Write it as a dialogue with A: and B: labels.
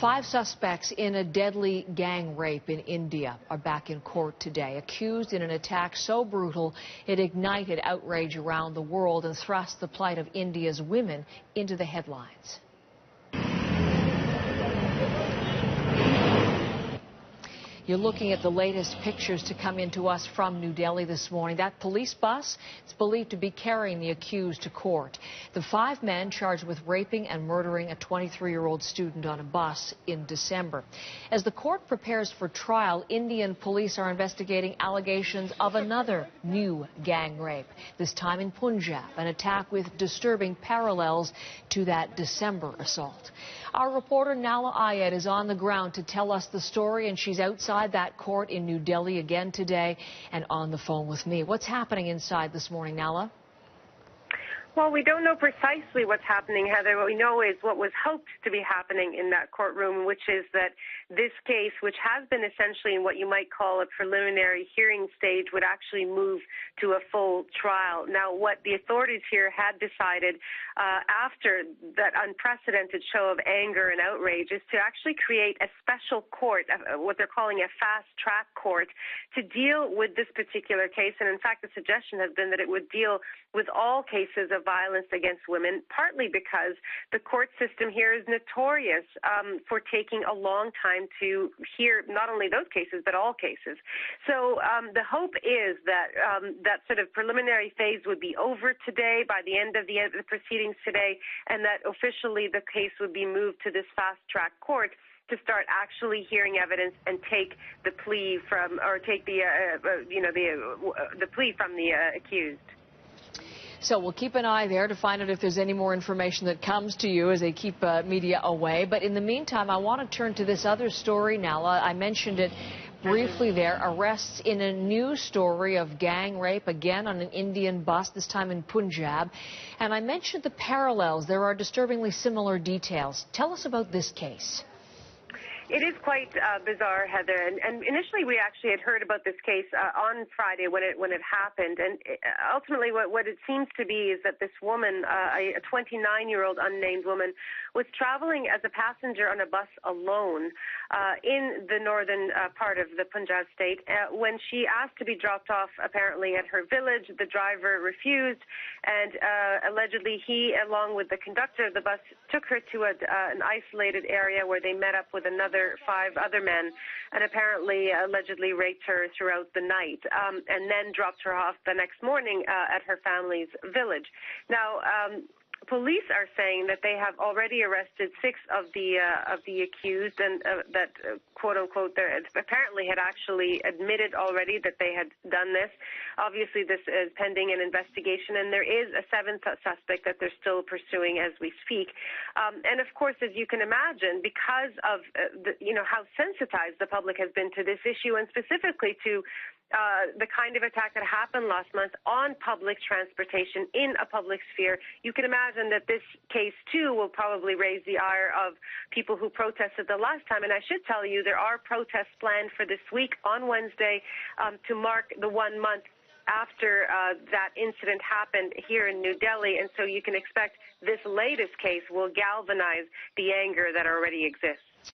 A: 5 suspects in a deadly gang rape in India are back in court today, accused in an attack so brutal it ignited outrage around the world and thrust the plight of India's women into the headlines. You're looking at the latest pictures to come into us from New Delhi this morning. That police bus is believed to be carrying the accused to court. The 5 men charged with raping and murdering a 23-year-old student on a bus in December. As the court prepares for trial, Indian police are investigating allegations of another new gang rape, this time in Punjab, an attack with disturbing parallels to that December assault. Our reporter Nala Ayed is on the ground to tell us the story, and she's outside that court in New Delhi again today and on the phone with me. What's happening inside this morning, Nala?
B: Well, we don't know precisely what's happening, Heather. What we know is what was hoped to be happening in that courtroom, which is that this case, which has been essentially in what you might call a preliminary hearing stage, would actually move to a full trial. Now, what the authorities here had decided after that unprecedented show of anger and outrage is to actually create a special court, what they're calling a fast-track court, to deal with this particular case. And in fact, the suggestion has been that it would deal with all cases of violence against women, partly because the court system here is notorious for taking a long time to hear not only those cases, but all cases. So the hope is that that sort of preliminary phase would be over today, by the end of the proceedings today, and that officially the case would be moved to this fast-track court to start actually hearing evidence and take the plea from, or take the plea from the accused.
A: So we'll keep an eye there to find out if there's any more information that comes to you as they keep media away. But in the meantime, I want to turn to this other story now. I mentioned it briefly there. Arrests in a new story of gang rape, again on an Indian bus, this time in Punjab. And I mentioned the parallels. There are disturbingly similar details. Tell us about this case.
B: It is quite bizarre, Heather. And initially, we actually had heard about this case on Friday when it happened. And ultimately, what it seems to be is that this woman, a 29-year-old unnamed woman, was traveling as a passenger on a bus alone in the northern part of the Punjab state. When she asked to be dropped off, apparently at her village, the driver refused, and allegedly he, along with the conductor of the bus, took her to an isolated area where they met up with another 5 other men, and apparently allegedly raped her throughout the night, and then dropped her off the next morning at her family's village. Now, police are saying that they have already arrested 6 of the accused, and that quote unquote apparently had actually admitted already that they had done this. Obviously, this is pending an investigation, and there is a 7th suspect that they're still pursuing as we speak. And of course, as you can imagine, because of how sensitized the public has been to this issue, and specifically to the kind of attack that happened last month on public transportation in a public sphere, you can imagine that this case, too, will probably raise the ire of people who protested the last time. And I should tell you, there are protests planned for this week on Wednesday to mark the 1 month after that incident happened here in New Delhi. And so you can expect this latest case will galvanize the anger that already exists.